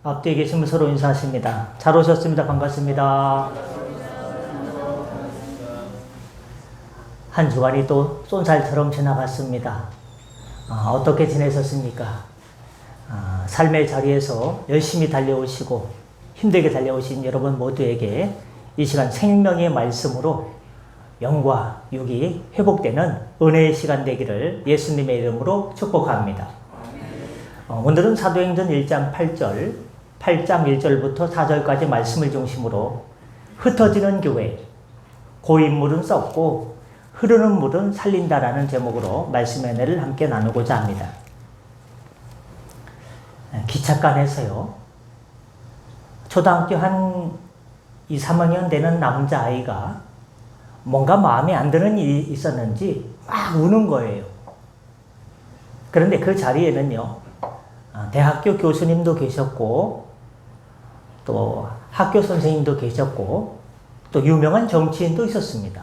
앞뒤에 계시면 서로 인사하십니다. 잘 오셨습니다. 반갑습니다. 한 주간이 또 쏜살처럼 지나갔습니다. 어떻게 지내셨습니까? 삶의 자리에서 열심히 달려오시고 힘들게 달려오신 여러분 모두에게 이 시간 생명의 말씀으로 영과 육이 회복되는 은혜의 시간 되기를 예수님의 이름으로 축복합니다. 오늘은 사도행전 1장 8장 1절부터 4절까지 말씀을 중심으로 흩어지는 교회, 고인물은 썩고 흐르는 물은 살린다라는 제목으로 말씀의 은혜를 함께 나누고자 합니다. 기찻간에서요, 초등학교 한 2, 3학년 되는 남자아이가 뭔가 마음에 안 드는 일이 있었는지 막 우는 거예요. 그런데 그 자리에는요, 대학교 교수님도 계셨고, 또 학교 선생님도 계셨고, 또 유명한 정치인도 있었습니다.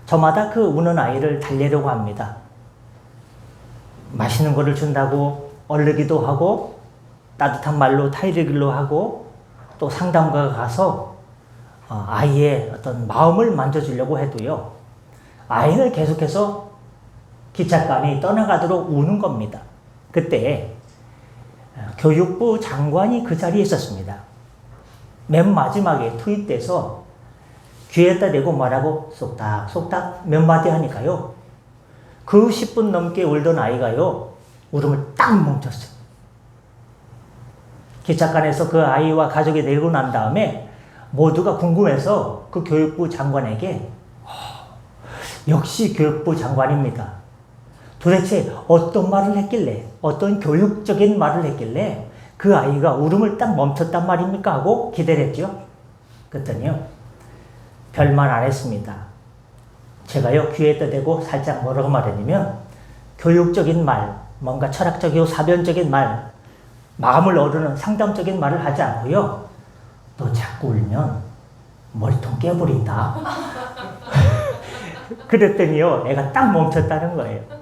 저마다 그 우는 아이를 달래려고 합니다. 맛있는 거를 준다고 얼르기도 하고, 따뜻한 말로 타이르기도 하고, 또 상담가가 가서 아이의 어떤 마음을 만져주려고 해도요, 아이는 계속해서 기찻간이 떠나가도록 우는 겁니다. 그때 교육부 장관이 그 자리에 있었습니다. 맨 마지막에 투입돼서 귀에다 대고 말하고 쏙닥쏙닥 몇 마디 하니까요, 그 10분 넘게 울던 아이가요, 울음을 딱 멈췄어요. 기찻간에서 그 아이와 가족이 내리고 난 다음에 모두가 궁금해서 그 교육부 장관에게 역시 교육부 장관입니다. 도대체 어떤 말을 했길래, 어떤 교육적인 말을 했길래 그 아이가 울음을 딱 멈췄단 말입니까? 하고 기대를 했죠. 그랬더니요, 별말 안 했습니다. 제가요, 귀에다 대고 살짝 뭐라고 말했냐면, 교육적인 말, 뭔가 철학적이고 사변적인 말, 마음을 어루는 상담적인 말을 하지 않고요, 너 자꾸 울면 머리통 깨버린다. 그랬더니요, 애가 딱 멈췄다는 거예요.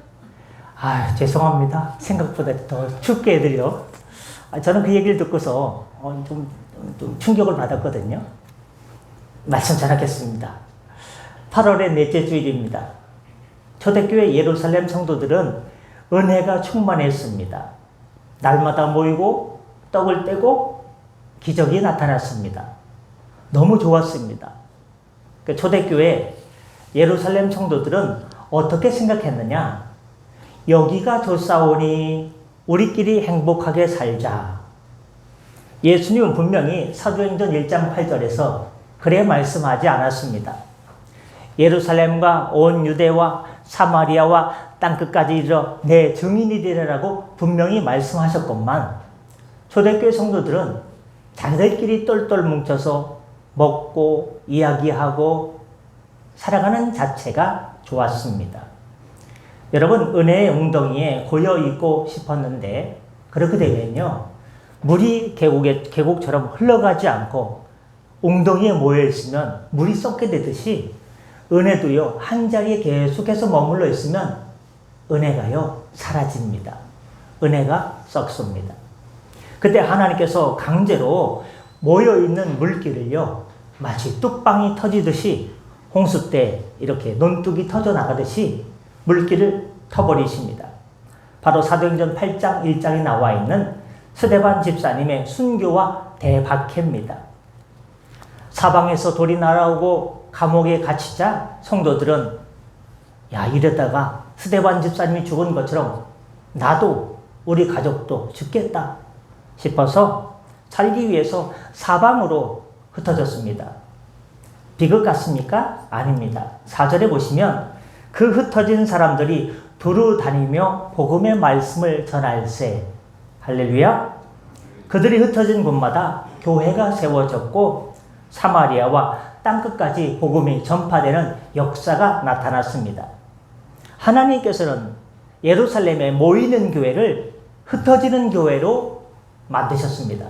죄송합니다. 생각보다 더 춥게 해드려. 저는 그 얘기를 듣고서 좀 충격을 받았거든요. 말씀 전하겠습니다. 8월의 넷째 주일입니다. 초대교회 예루살렘 성도들은 은혜가 충만했습니다. 날마다 모이고 떡을 떼고 기적이 나타났습니다. 너무 좋았습니다. 초대교회 예루살렘 성도들은 어떻게 생각했느냐? 여기가 좋사오니 우리끼리 행복하게 살자. 예수님은 분명히 사도행전 1장 8절에서 그래 말씀하지 않았습니다. 예루살렘과 온 유대와 사마리아와 땅끝까지 이르러 내 증인이 되리라고 분명히 말씀하셨건만, 초대교회 성도들은 자기들끼리 똘똘 뭉쳐서 먹고 이야기하고 살아가는 자체가 좋았습니다. 여러분, 은혜의 웅덩이에 고여있고 싶었는데 그렇게 되면요, 물이 계곡처럼 흘러가지 않고 웅덩이에 모여있으면 물이 썩게 되듯이 은혜도요, 한 자리에 계속해서 머물러 있으면 은혜가요, 사라집니다. 은혜가 썩습니다. 그때 하나님께서 강제로 모여있는 물기를요, 마치 뚝방이 터지듯이 홍수 때 이렇게 논뚝이 터져 나가듯이 물기를 터버리십니다. 바로 사도행전 8장 1장에 나와 있는 스데반 집사님의 순교와 대박해입니다. 사방에서 돌이 날아오고 감옥에 갇히자 성도들은 이러다가 스데반 집사님이 죽은 것처럼 나도 우리 가족도 죽겠다 싶어서 살기 위해서 사방으로 흩어졌습니다. 비극 같습니까? 아닙니다. 4절에 보시면 그 흩어진 사람들이 두루 다니며 복음의 말씀을 전할세. 할렐루야. 그들이 흩어진 곳마다 교회가 세워졌고 사마리아와 땅끝까지 복음이 전파되는 역사가 나타났습니다. 하나님께서는 예루살렘에 모이는 교회를 흩어지는 교회로 만드셨습니다.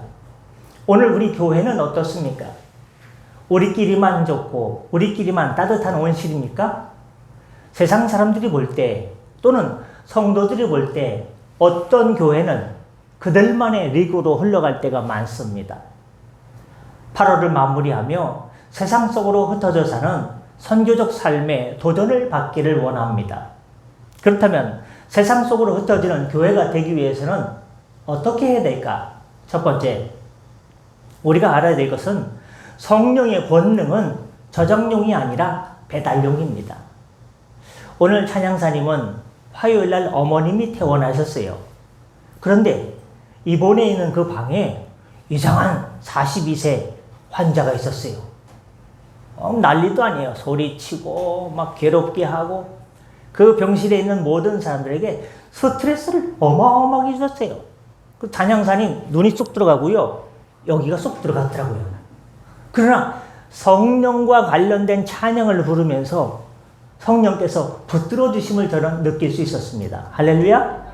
오늘 우리 교회는 어떻습니까? 우리끼리만 좋고 우리끼리만 따뜻한 온실입니까? 세상 사람들이 볼 때, 또는 성도들이 볼 때 어떤 교회는 그들만의 리그로 흘러갈 때가 많습니다. 8월을 마무리하며 세상 속으로 흩어져 사는 선교적 삶에 도전을 받기를 원합니다. 그렇다면 세상 속으로 흩어지는 교회가 되기 위해서는 어떻게 해야 될까? 첫 번째, 우리가 알아야 될 것은 성령의 권능은 저장용이 아니라 배달용입니다. 오늘 찬양사님은 화요일날 어머님이 퇴원하셨어요. 그런데 입원해 있는 그 방에 이상한 42세 환자가 있었어요. 난리도 아니에요. 소리치고 막 괴롭게 하고 그 병실에 있는 모든 사람들에게 스트레스를 어마어마하게 줬어요. 그 찬양사님 눈이 쏙 들어가고요. 여기가 쏙 들어갔더라고요. 그러나 성령과 관련된 찬양을 부르면서 성령께서 붙들어 주심을 저는 느낄 수 있었습니다. 할렐루야.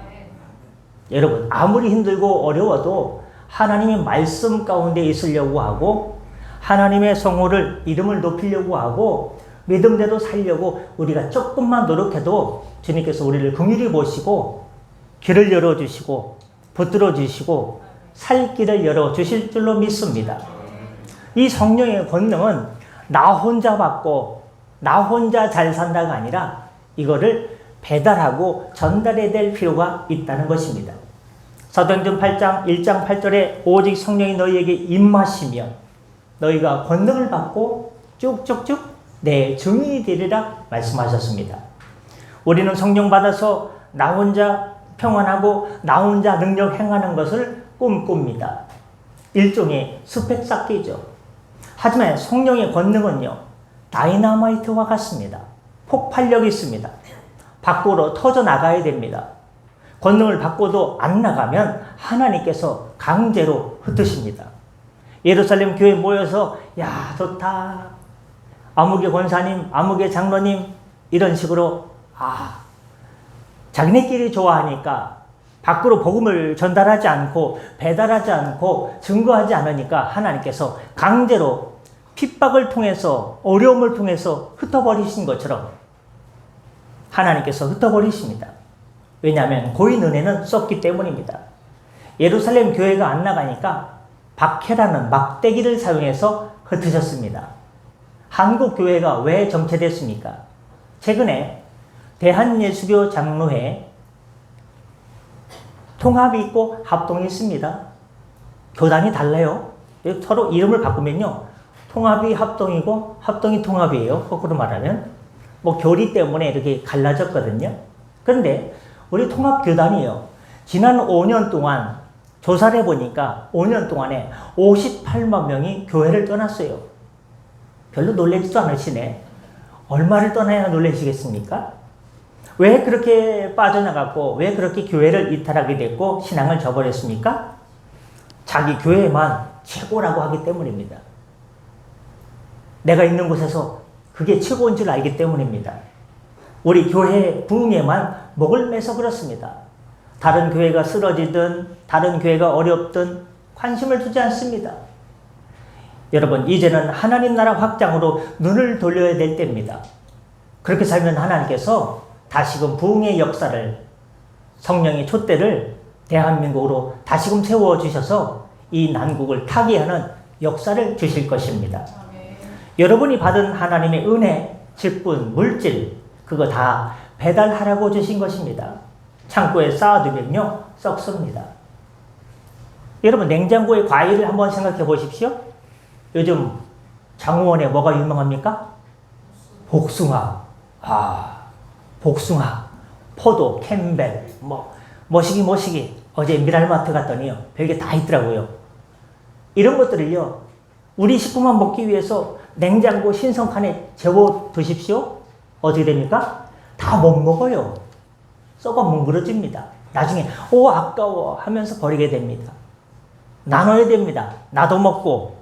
여러분, 아무리 힘들고 어려워도 하나님의 말씀 가운데 있으려고 하고 하나님의 성호를 이름을 높이려고 하고 믿음대로 살려고 우리가 조금만 노력해도 주님께서 우리를 긍휼히 보시고 길을 열어주시고 붙들어 주시고 살 길을 열어주실 줄로 믿습니다. 이 성령의 권능은 나 혼자 받고 나 혼자 잘 산다가 아니라 이거를 배달하고 전달해야 될 필요가 있다는 것입니다. 사도행전 8장 1장 8절에 오직 성령이 너희에게 임하시면 너희가 권능을 받고 쭉쭉쭉 내 증인이 되리라 말씀하셨습니다. 우리는 성령 받아서 나 혼자 평안하고 나 혼자 능력 행하는 것을 꿈꿉니다. 일종의 스펙 쌓기죠. 하지만 성령의 권능은요, 다이너마이트와 같습니다. 폭발력이 있습니다. 밖으로 터져 나가야 됩니다. 권능을 받고도 안 나가면 하나님께서 강제로 흩으십니다. 예루살렘 교회에 모여서 야 좋다, 아무개 권사님, 아무개 장로님 이런 식으로 자기네끼리 좋아하니까 밖으로 복음을 전달하지 않고 배달하지 않고 증거하지 않으니까 하나님께서 강제로 핍박을 통해서 어려움을 통해서 흩어버리신 것처럼 하나님께서 흩어버리십니다. 왜냐하면 고인 은혜는 썩기 때문입니다. 예루살렘 교회가 안 나가니까 박해라는 막대기를 사용해서 흩으셨습니다. 한국 교회가 왜 정체됐습니까? 최근에 대한예수교 장로회 통합이 있고 합동이 있습니다. 교단이 달라요. 서로 이름을 바꾸면요, 통합이 합동이고 합동이 통합이에요. 거꾸로 말하면 교리 때문에 이렇게 갈라졌거든요. 그런데 우리 통합교단이요, 지난 5년 동안 조사를 해보니까 5년 동안에 58만 명이 교회를 떠났어요. 별로 놀라지도 않으시네. 얼마를 떠나야 놀라시겠습니까? 왜 그렇게 빠져나갔고 왜 그렇게 교회를 이탈하게 됐고 신앙을 저버렸습니까? 자기 교회만 최고라고 하기 때문입니다. 내가 있는 곳에서 그게 최고인 줄 알기 때문입니다. 우리 교회 부흥에만 목을 매서 그렇습니다. 다른 교회가 쓰러지든 다른 교회가 어렵든 관심을 두지 않습니다. 여러분, 이제는 하나님 나라 확장으로 눈을 돌려야 될 때입니다. 그렇게 살면 하나님께서 다시금 부흥의 역사를, 성령의 촛대를 대한민국으로 다시금 세워주셔서 이 난국을 타개하는 역사를 주실 것입니다. 여러분이 받은 하나님의 은혜, 직분, 물질, 그거 다 배달하라고 주신 것입니다. 창고에 쌓아두면요, 썩습니다. 여러분, 냉장고에 과일을 한번 생각해 보십시오. 요즘 장호원에 뭐가 유명합니까? 복숭아. 복숭아, 포도, 캠벨, 머시기. 어제 미랄마트 갔더니요, 별게 다 있더라고요. 이런 것들을요, 우리 식구만 먹기 위해서 냉장고 신성칸에 재워 두십시오. 어떻게 됩니까? 다 못 먹어요. 썩어 뭉그러집니다. 나중에 아까워 하면서 버리게 됩니다. 나눠야 됩니다. 나도 먹고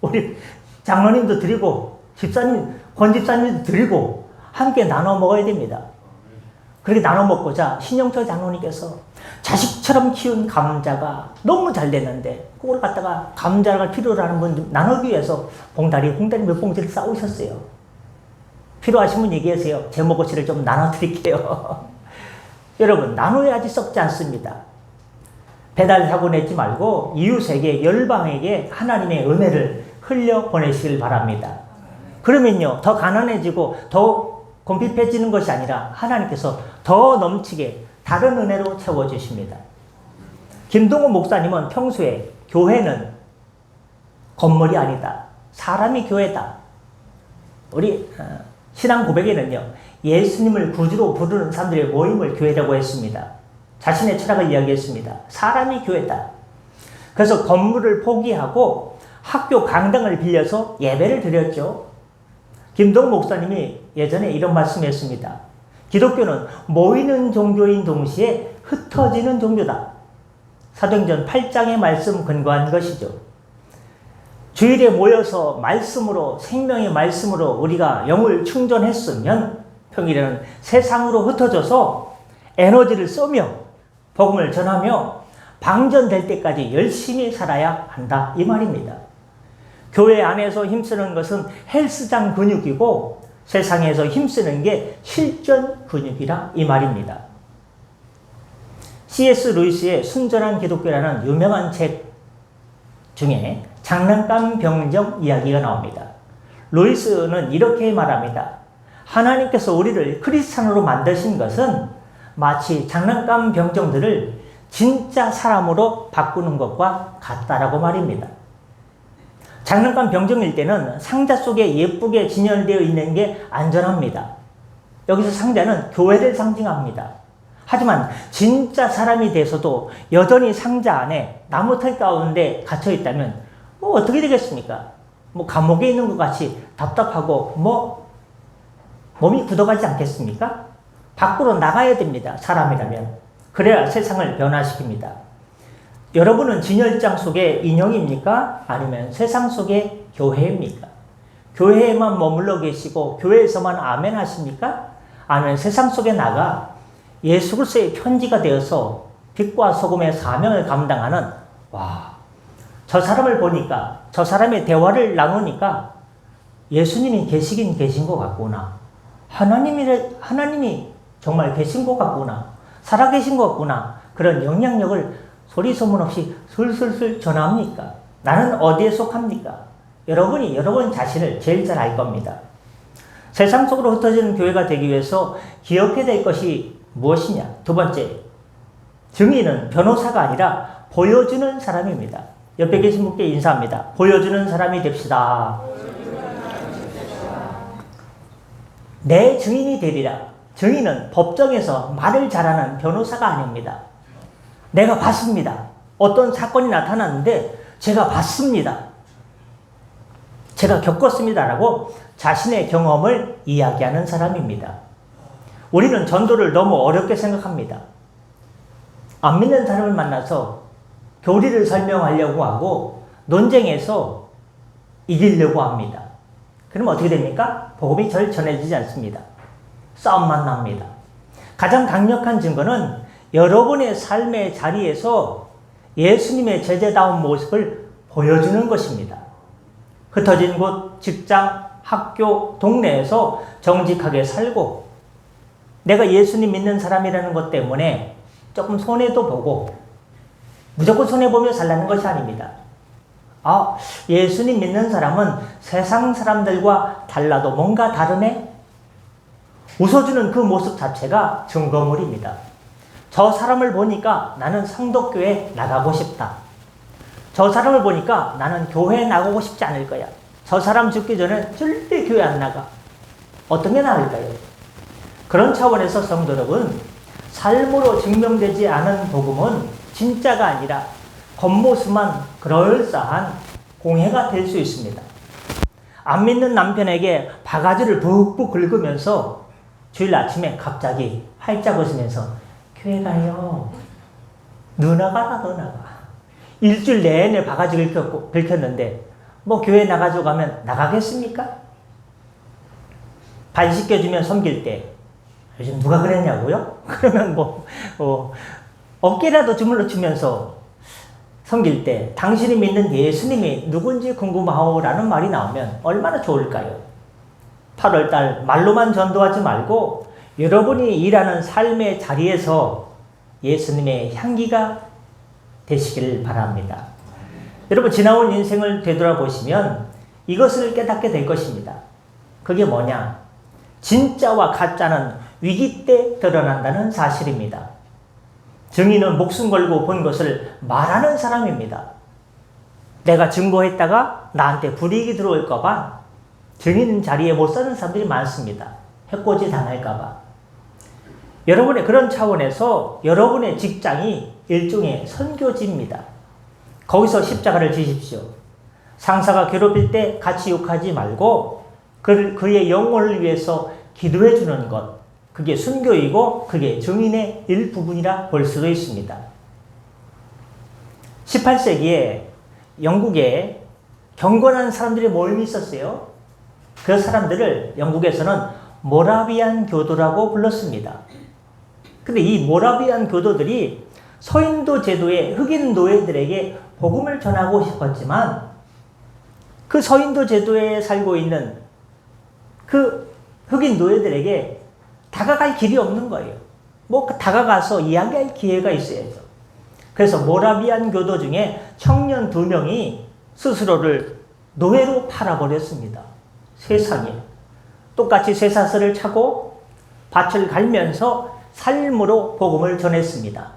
우리 장로님도 드리고 집사님, 권집사님도 드리고 함께 나눠 먹어야 됩니다. 그렇게 나눠 먹고자 신영철 장로님께서 자식처럼 키운 감자가 너무 잘 됐는데 그걸 갖다가 감자를 필요로 하는 분 나누기 위해서 홍다리 몇 봉지를 싸우셨어요. 필요하신 분 얘기하세요. 제 먹어치를 좀 나눠드릴게요. 여러분, 나눠야지 썩지 않습니다. 배달 사고 내지 말고 이웃에게 열방에게 하나님의 은혜를 흘려 보내시길 바랍니다. 그러면요, 더 가난해지고 더 곰핍해지는 것이 아니라 하나님께서 더 넘치게 다른 은혜로 채워주십니다. 김동호 목사님은 평소에 교회는 건물이 아니다, 사람이 교회다. 우리 신앙 고백에는요, 예수님을 구주로 부르는 사람들의 모임을 교회라고 했습니다. 자신의 철학을 이야기했습니다. 사람이 교회다. 그래서 건물을 포기하고 학교 강당을 빌려서 예배를 드렸죠. 김동호 목사님이 예전에 이런 말씀했습니다. 기독교는 모이는 종교인 동시에 흩어지는 종교다. 사도행전 8장의 말씀 근거한 것이죠. 주일에 모여서 말씀으로, 생명의 말씀으로 우리가 영을 충전했으면 평일에는 세상으로 흩어져서 에너지를 쏘며 복음을 전하며 방전될 때까지 열심히 살아야 한다, 이 말입니다. 교회 안에서 힘쓰는 것은 헬스장 근육이고 세상에서 힘쓰는 게 실전 근육이라, 이 말입니다. C.S. 루이스의 순전한 기독교라는 유명한 책 중에 장난감 병정 이야기가 나옵니다. 루이스는 이렇게 말합니다. 하나님께서 우리를 크리스찬으로 만드신 것은 마치 장난감 병정들을 진짜 사람으로 바꾸는 것과 같다라고 말입니다. 장난감 병정일 때는 상자 속에 예쁘게 진열되어 있는 게 안전합니다. 여기서 상자는 교회를 상징합니다. 하지만 진짜 사람이 돼서도 여전히 상자 안에 나무털 가운데 갇혀 있다면 어떻게 되겠습니까? 감옥에 있는 것 같이 답답하고 몸이 굳어가지 않겠습니까? 밖으로 나가야 됩니다. 사람이라면. 그래야 세상을 변화시킵니다. 여러분은 진열장 속의 인형입니까? 아니면 세상 속의 교회입니까? 교회에만 머물러 계시고 교회에서만 아멘 하십니까? 아니면 세상 속에 나가 예수 그리스도의 편지가 되어서 빛과 소금의 사명을 감당하는, 저 사람을 보니까, 저 사람의 대화를 나누니까 예수님이 계시긴 계신 것 같구나. 하나님이 정말 계신 것 같구나. 살아계신 것 같구나. 그런 영향력을 소리 소문 없이 술술술 전합니까? 나는 어디에 속합니까? 여러분이 여러분 자신을 제일 잘 알 겁니다. 세상 속으로 흩어지는 교회가 되기 위해서 기억해야 될 것이 무엇이냐? 두 번째, 증인은 변호사가 아니라 보여주는 사람입니다. 옆에 계신 분께 인사합니다. 보여주는 사람이 됩시다. 내 증인이 되리라. 증인은 법정에서 말을 잘하는 변호사가 아닙니다. 내가 봤습니다. 어떤 사건이 나타났는데 제가 봤습니다. 제가 겪었습니다라고 자신의 경험을 이야기하는 사람입니다. 우리는 전도를 너무 어렵게 생각합니다. 안 믿는 사람을 만나서 교리를 설명하려고 하고 논쟁해서 이기려고 합니다. 그러면 어떻게 됩니까? 복음이 잘 전해지지 않습니다. 싸움만 납니다. 가장 강력한 증거는 여러분의 삶의 자리에서 예수님의 제자다운 모습을 보여주는 것입니다. 흩어진 곳, 직장, 학교, 동네에서 정직하게 살고 내가 예수님 믿는 사람이라는 것 때문에 조금 손해도 보고 무조건 손해보며 살라는 것이 아닙니다. 예수님 믿는 사람은 세상 사람들과 달라도 뭔가 다르네? 웃어주는 그 모습 자체가 증거물입니다. 저 사람을 보니까 나는 성덕교회 나가고 싶다. 저 사람을 보니까 나는 교회에 나가고 싶지 않을 거야. 저 사람 죽기 전에 절대 교회 안 나가. 어떤 게 나을까요? 그런 차원에서 성도 여러분, 삶으로 증명되지 않은 복음은 진짜가 아니라 겉모습만 그럴싸한 공해가 될 수 있습니다. 안 믿는 남편에게 바가지를 푹푹 긁으면서 주일 아침에 갑자기 활짝 웃으면서 교회 가요. 누나가 너나가. 일주일 내내 바가지 긁혔는데 교회 나가지고 가면 나가겠습니까? 발 씻겨주면 섬길 때 요즘 누가 그랬냐고요? 그러면 어깨라도 주물러 주면서 섬길 때 당신이 믿는 예수님이 누군지 궁금하오라는 말이 나오면 얼마나 좋을까요? 8월달 말로만 전도하지 말고 여러분이 일하는 삶의 자리에서 예수님의 향기가 되시길 바랍니다. 여러분, 지나온 인생을 되돌아보시면 이것을 깨닫게 될 것입니다. 그게 뭐냐? 진짜와 가짜는 위기 때 드러난다는 사실입니다. 증인은 목숨 걸고 본 것을 말하는 사람입니다. 내가 증거했다가 나한테 불이익이 들어올까봐 증인 자리에 못 서는 사람들이 많습니다. 해코지 당할까봐. 여러분의 그런 차원에서 여러분의 직장이 일종의 선교지입니다. 거기서 십자가를 지십시오. 상사가 괴롭힐 때 같이 욕하지 말고 그의 영혼을 위해서 기도해 주는 것, 그게 순교이고 그게 증인의 일부분이라 볼 수도 있습니다. 18세기에 영국에 경건한 사람들이 모임이 있었어요. 그 사람들을 영국에서는 모라비안 교도라고 불렀습니다. 근데 이 모라비안 교도들이 서인도 제도의 흑인 노예들에게 복음을 전하고 싶었지만 그 서인도 제도에 살고 있는 그 흑인 노예들에게 다가갈 길이 없는 거예요. 다가가서 이야기할 기회가 있어야죠. 그래서 모라비안 교도 중에 청년 2명이 스스로를 노예로 팔아버렸습니다. 세상에. 똑같이 쇠사슬을 차고 밭을 갈면서 삶으로 복음을 전했습니다.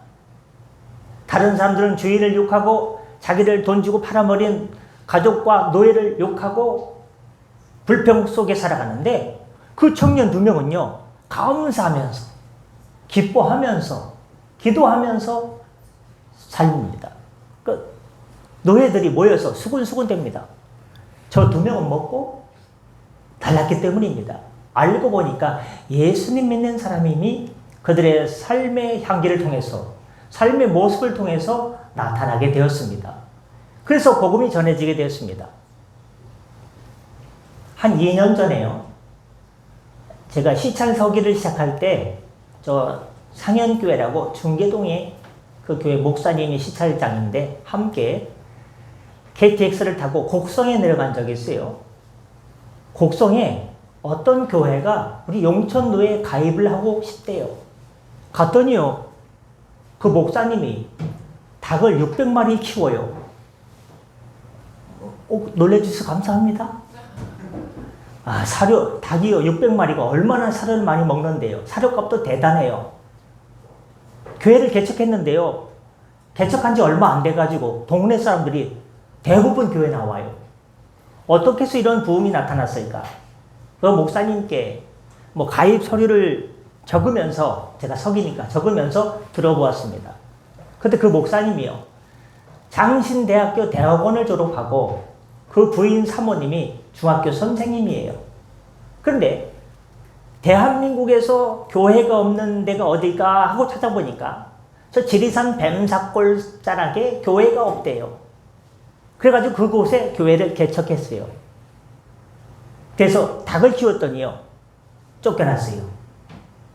다른 사람들은 주인을 욕하고 자기를 돈 주고 팔아버린 가족과 노예를 욕하고 불평 속에 살아가는데 그 청년 2명은요, 감사하면서 기뻐하면서 기도하면서 삶입니다. 노예들이 모여서 수군수군 됩니다. 저 2명은 먹고 달랐기 때문입니다. 알고 보니까 예수님 믿는 사람이 그들의 삶의 향기를 통해서 삶의 모습을 통해서 나타나게 되었습니다. 그래서 복음이 전해지게 되었습니다. 한 2년 전에요. 제가 시찰 서기를 시작할 때 저 상현교회라고 중계동에 그 교회 목사님이 시찰장인데 함께 KTX를 타고 곡성에 내려간 적이 있어요. 곡성에 어떤 교회가 우리 용천도에 가입을 하고 싶대요. 갔더니요, 그 목사님이 닭을 600마리 키워요. 놀래주셔서 감사합니다. 사료, 닭이요, 600마리가 얼마나 사료를 많이 먹는데요. 사료값도 대단해요. 교회를 개척했는데요. 개척한 지 얼마 안 돼가지고 동네 사람들이 대부분 교회 나와요. 어떻게 해서 이런 부흥이 나타났을까? 그 목사님께 가입 서류를 적으면서, 제가 서기니까 적으면서 들어보았습니다. 근데 그 목사님이요, 장신대학교 대학원을 졸업하고 그 부인 사모님이 중학교 선생님이에요. 그런데 대한민국에서 교회가 없는 데가 어딜까 하고 찾아보니까 저 지리산 뱀사골 자락에 교회가 없대요. 그래가지고 그곳에 교회를 개척했어요. 그래서 닭을 키웠더니요, 쫓겨났어요.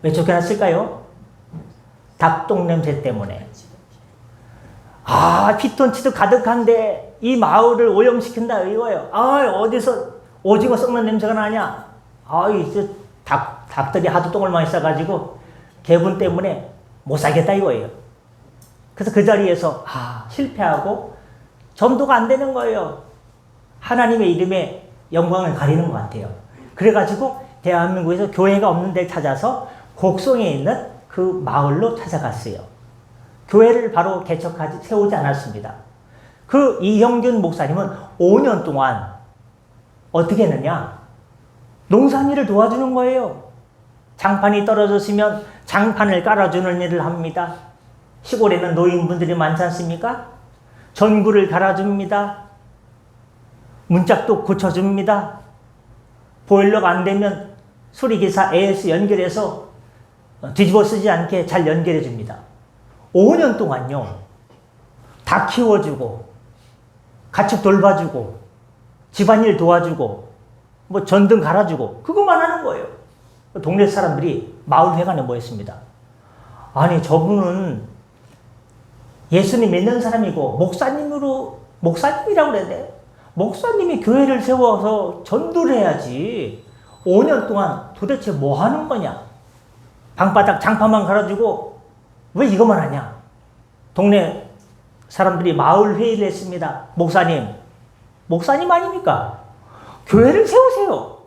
왜 쫓겨났을까요? 닭똥 냄새 때문에. 피톤치드 가득한데 이 마을을 오염시킨다 이거예요. 어디서 오징어 썩는 냄새가 나냐? 이제 닭들이 하도 똥을 많이 싸가지고 개분 때문에 못 살겠다 이거예요. 그래서 그 자리에서 실패하고 전도가 안 되는 거예요. 하나님의 이름에 영광을 가리는 것 같아요. 그래가지고 대한민국에서 교회가 없는 데를 찾아서 곡성에 있는 그 마을로 찾아갔어요. 교회를 바로 세우지 않았습니다. 그 이형균 목사님은 5년 동안 어떻게 했느냐? 농산일을 도와주는 거예요. 장판이 떨어졌으면 장판을 깔아주는 일을 합니다. 시골에는 노인분들이 많지 않습니까? 전구를 갈아줍니다. 문짝도 고쳐줍니다. 보일러가 안 되면 수리기사 AS 연결해서 뒤집어 쓰지 않게 잘 연결해 줍니다. 5년 동안요, 다 키워주고 가축 돌봐주고 집안일 도와주고 전등 갈아주고 그것만 하는 거예요. 동네 사람들이 마을회관에 모였습니다. 저분은 예수님 믿는 사람이고 목사님이라고 그랬네. 목사님이 교회를 세워서 전도를 해야지 5년 동안 도대체 뭐 하는 거냐? 방바닥 장판만 갈아주고 왜 이것만 하냐? 동네 사람들이 마을 회의를 했습니다. 목사님 아닙니까? 교회를 세우세요.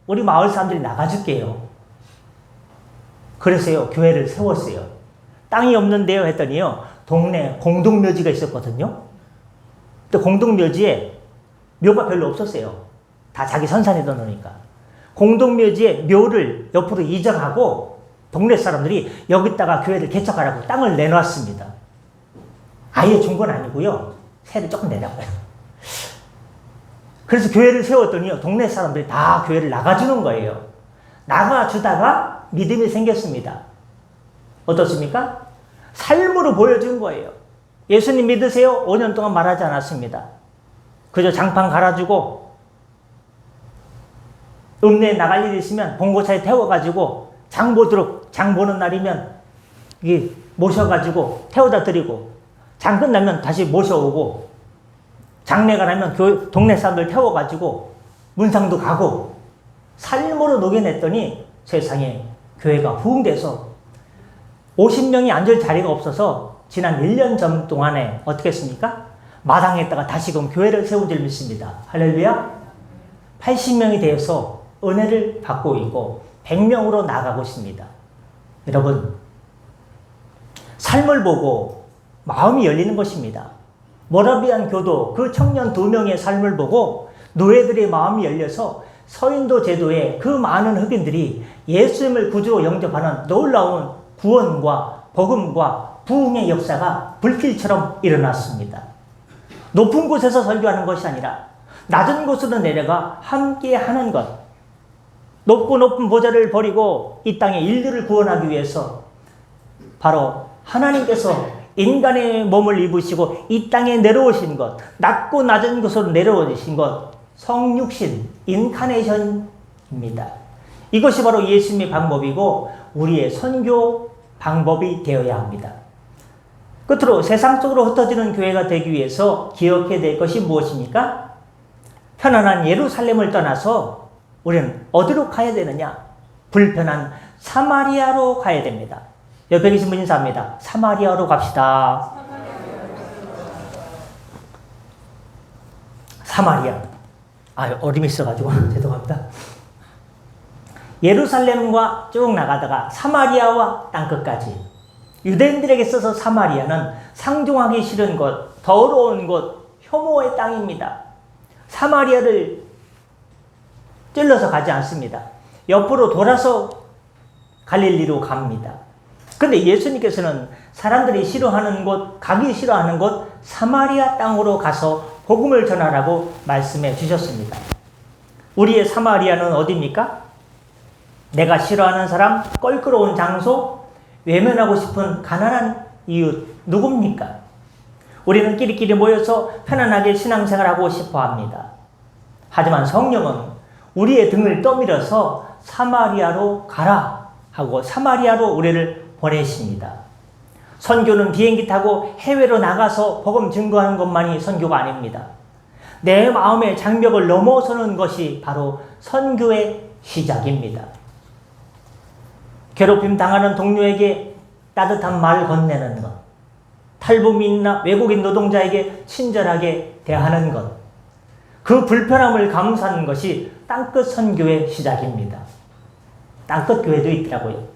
우리 마을 사람들이 나가줄게요. 그래서요, 교회를 세웠어요. 땅이 없는데요 했더니요, 동네 공동묘지가 있었거든요. 근데 공동묘지에 묘가 별로 없었어요. 다 자기 선산에다 놓으니까. 공동묘지에 묘를 옆으로 이전하고 동네 사람들이 여기다가 교회를 개척하라고 땅을 내놨습니다. 아예 준 건 아니고요. 세를 조금 내라고요. 그래서 교회를 세웠더니요, 동네 사람들이 다 교회를 나가주는 거예요. 나가주다가 믿음이 생겼습니다. 어떻습니까? 삶으로 보여준 거예요. 예수님 믿으세요? 5년 동안 말하지 않았습니다. 그저 장판 갈아주고, 읍내에 나갈 일이 있으면 봉고차에 태워가지고, 장 보는 날이면 모셔가지고 태워다 드리고, 장 끝나면 다시 모셔오고, 장례가 나면 동네 사람들 태워가지고 문상도 가고, 삶으로 녹여냈더니 세상에 교회가 부흥돼서 50명이 앉을 자리가 없어서 지난 1년 전 동안에 어떻게 했습니까? 마당에다가 다시금 교회를 세운 줄 믿습니다. 할렐루야. 80명이 되어서 은혜를 받고 있고 100명으로 나가고 있습니다. 여러분, 삶을 보고 마음이 열리는 것입니다. 모라비안 교도 그 청년 2명의 삶을 보고 노예들의 마음이 열려서 서인도 제도의 그 많은 흑인들이 예수님을 구주로 영접하는 놀라운 구원과 복음과 부흥의 역사가 불길처럼 일어났습니다. 높은 곳에서 설교하는 것이 아니라 낮은 곳으로 내려가 함께 하는 것. 높고 높은 보좌를 버리고 이 땅의 인류를 구원하기 위해서 바로 하나님께서 인간의 몸을 입으시고 이 땅에 내려오신 것, 낮고 낮은 곳으로 내려오신 것, 성육신, 인카네이션입니다. 이것이 바로 예수님의 방법이고 우리의 선교 방법이 되어야 합니다. 끝으로 세상 속으로 흩어지는 교회가 되기 위해서 기억해야 될 것이 무엇입니까? 편안한 예루살렘을 떠나서 우리는 어디로 가야 되느냐? 불편한 사마리아로 가야 됩니다. 옆에 계신 분 인사합니다. 사마리아로 갑시다. 사마리아. 어림이 있어가지고 죄송합니다. 예루살렘과 쭉 나가다가 사마리아와 땅끝까지. 유대인들에게 있어서 사마리아는 상종하기 싫은 곳, 더러운 곳, 혐오의 땅입니다. 사마리아를 찔러서 가지 않습니다. 옆으로 돌아서 갈릴리로 갑니다. 근데 예수님께서는 사람들이 싫어하는 곳, 가기 싫어하는 곳, 사마리아 땅으로 가서 복음을 전하라고 말씀해 주셨습니다. 우리의 사마리아는 어디입니까? 내가 싫어하는 사람, 껄끄러운 장소, 외면하고 싶은 가난한 이웃, 누굽니까? 우리는 끼리끼리 모여서 편안하게 신앙생활하고 싶어 합니다. 하지만 성령은 우리의 등을 떠밀어서 사마리아로 가라 하고 사마리아로 우리를 보내십니다. 선교는 비행기 타고 해외로 나가서 복음 증거하는 것만이 선교가 아닙니다. 내 마음의 장벽을 넘어서는 것이 바로 선교의 시작입니다. 괴롭힘 당하는 동료에게 따뜻한 말을 건네는 것, 탈북민이나 외국인 노동자에게 친절하게 대하는 것, 그 불편함을 감수하는 것이 땅끝 선교의 시작입니다. 땅끝 교회도 있더라고요.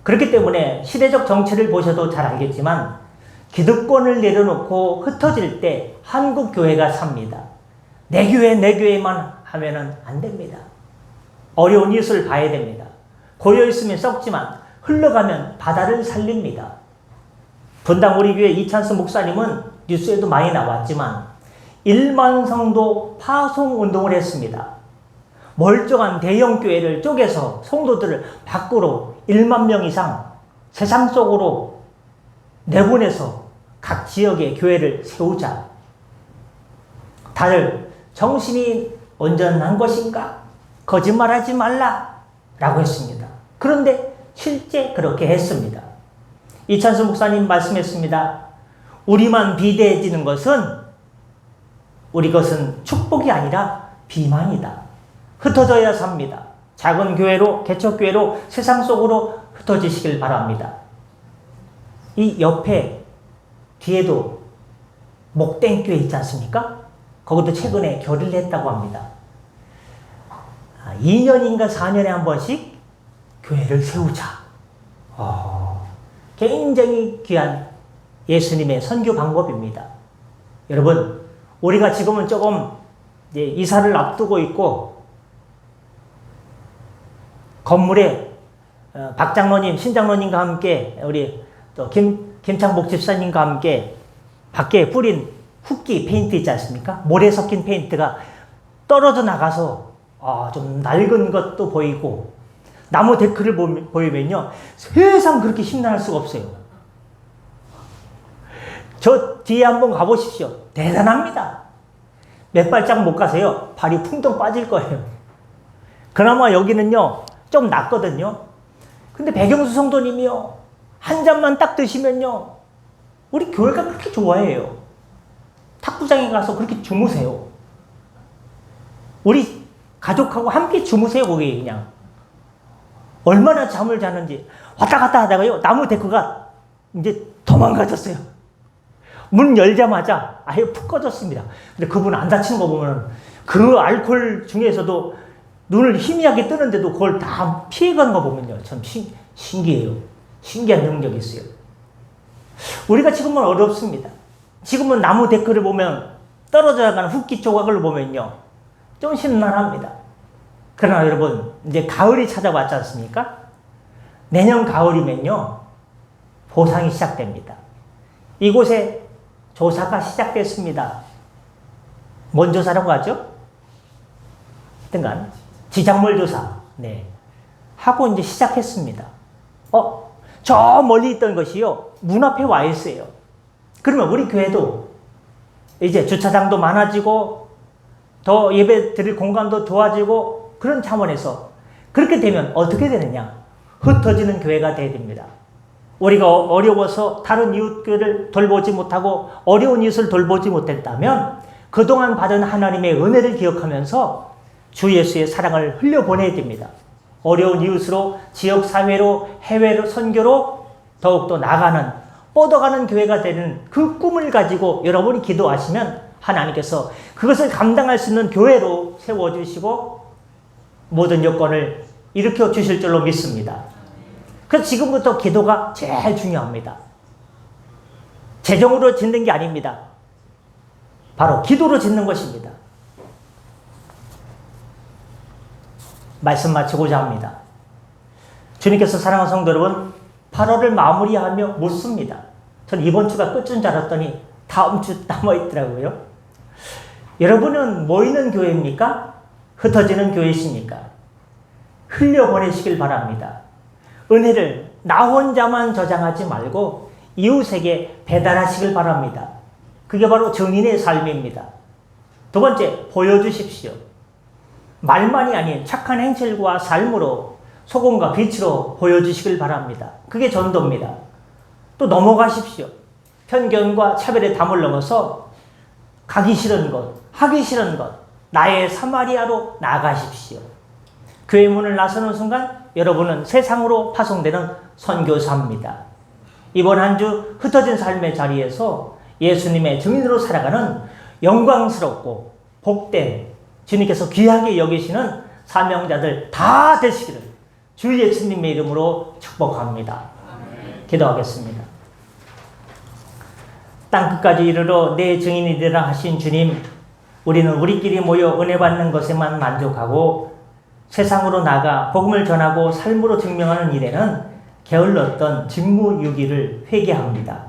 그렇기 때문에 시대적 정치를 보셔도 잘 알겠지만 기득권을 내려놓고 흩어질 때 한국 교회가 삽니다. 내 교회만 하면은 안 됩니다. 어려운 이웃을 봐야 됩니다. 고여있으면 썩지만 흘러가면 바다를 살립니다. 분당 우리 교회 이찬수 목사님은 뉴스에도 많이 나왔지만 1만 성도 파송 운동을 했습니다. 멀쩡한 대형 교회를 쪼개서 성도들을 밖으로 1만 명 이상 세상 속으로 내보내서 각 지역의 교회를 세우자. 다들 정신이 온전한 것인가? 거짓말하지 말라 라고 했습니다. 그런데 실제 그렇게 했습니다. 이찬수 목사님 말씀했습니다. 우리만 비대해지는 것은 우리 것은 축복이 아니라 비만이다. 흩어져야 삽니다. 작은 교회로, 개척교회로 세상 속으로 흩어지시길 바랍니다. 이 옆에, 뒤에도 목땡교회 있지 않습니까? 거기도 최근에 결의를 했다고 합니다. 2년인가 4년에 한 번씩 교회를 세우자. 굉장히 귀한 예수님의 선교 방법입니다. 여러분, 우리가 지금은 조금 이사를 앞두고 있고 건물에 박 장로님, 신 장로님과 함께 우리 또 김창복 집사님과 함께 밖에 뿌린 흙기 페인트 있지 않습니까? 모래 섞인 페인트가 떨어져 나가서 좀 낡은 것도 보이고 나무 데크를 보이면요 세상 그렇게 심란할 수가 없어요. 저 뒤에 한번 가보십시오. 대단합니다. 몇 발짝 못 가세요. 발이 풍덩 빠질 거예요. 그나마 여기는요 좀 낫거든요. 근데 백영수 성도님이요 한 잔만 딱 드시면요 우리 교회가 그렇게 좋아해요. 탁구장에 가서 그렇게 주무세요. 우리 가족하고 함께 주무세요. 거기 그냥 얼마나 잠을 자는지. 왔다 갔다 하다가요 나무 데크가 이제 도망가졌어요. 문 열자마자 아예 푹 꺼졌습니다. 근데 그분 안 다치는 거 보면 그 알코올 중에서도 눈을 희미하게 뜨는데도 그걸 다 피해가는 거 보면요 참 신기해요. 신기한 능력이 있어요. 우리가 지금은 어렵습니다. 지금은 나무 데크를 보면 떨어져 나가는 흙기 조각을 보면요 좀 심란합니다. 그러나 여러분 이제 가을이 찾아왔지 않습니까? 내년 가을이면요 보상이 시작됩니다. 이곳에 조사가 시작됐습니다. 뭔 조사라고 하죠? 하여튼간 지작물 조사 하고 이제 시작했습니다. 저 멀리 있던 것이요 문 앞에 와 있어요. 그러면 우리 교회도 이제 주차장도 많아지고 더 예배 드릴 공간도 좋아지고 그런 차원에서 그렇게 되면 어떻게 되느냐? 흩어지는 교회가 돼야 됩니다. 우리가 어려워서 다른 이웃교회를 돌보지 못하고 어려운 이웃을 돌보지 못했다면 그동안 받은 하나님의 은혜를 기억하면서 주 예수의 사랑을 흘려보내야 됩니다. 어려운 이웃으로 지역사회로 해외로 선교로 더욱더 나가는 뻗어가는 교회가 되는 그 꿈을 가지고 여러분이 기도하시면 하나님께서 그것을 감당할 수 있는 교회로 세워주시고 모든 여건을 일으켜 주실 줄로 믿습니다. 그래서 지금부터 기도가 제일 중요합니다. 재정으로 짓는 게 아닙니다. 바로 기도로 짓는 것입니다. 말씀 마치고자 합니다. 주님께서 사랑하는 성도 여러분 8월을 마무리하며 묻습니다. 전 이번 주가 끝인 줄 알았더니 다음 주 남아있더라고요. 여러분은 모이는 교회입니까? 흩어지는 교회이십니까? 흘려보내시길 바랍니다. 은혜를 나 혼자만 저장하지 말고 이웃에게 배달하시길 바랍니다. 그게 바로 증인의 삶입니다. 두 번째, 보여주십시오. 말만이 아닌 착한 행실과 삶으로 소금과 빛으로 보여주시길 바랍니다. 그게 전도입니다. 또 넘어가십시오. 편견과 차별의 담을 넘어서 가기 싫은 것, 하기 싫은 것, 나의 사마리아로 나가십시오. 교회 문을 나서는 순간 여러분은 세상으로 파송되는 선교사입니다. 이번 한 주 흩어진 삶의 자리에서 예수님의 증인으로 살아가는 영광스럽고 복된 주님께서 귀하게 여기시는 사명자들 다 되시기를 주 예수님의 이름으로 축복합니다. 기도하겠습니다. 땅끝까지 이르러 내 증인이 되라 하신 주님, 우리는 우리끼리 모여 은혜 받는 것에만 만족하고 세상으로 나가 복음을 전하고 삶으로 증명하는 일에는 게을렀던 직무유기를 회개합니다.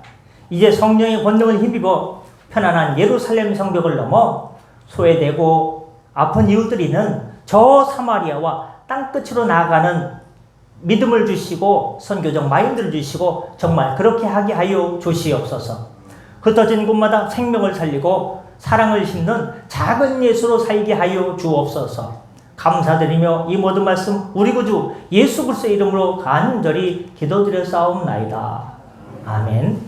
이제 성령의 권능을 힘입어 편안한 예루살렘 성벽을 넘어 소외되고 아픈 이웃들이 있는 저 사마리아와 땅끝으로 나아가는 믿음을 주시고 선교적 마인드를 주시고 정말 그렇게 하게 하여 주시옵소서. 흩어진 곳마다 생명을 살리고 사랑을 심는 작은 예수로 살게 하여 주옵소서. 감사드리며 이 모든 말씀 우리 구주 예수 그리스도의 이름으로 간절히 기도드렸사옵나이다. 아멘.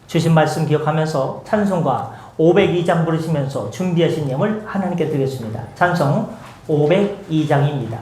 주신 말씀 기억하면서 찬송가 502장 부르시면서 준비하신 예물 하나님께 드리겠습니다. 찬송 502장입니다.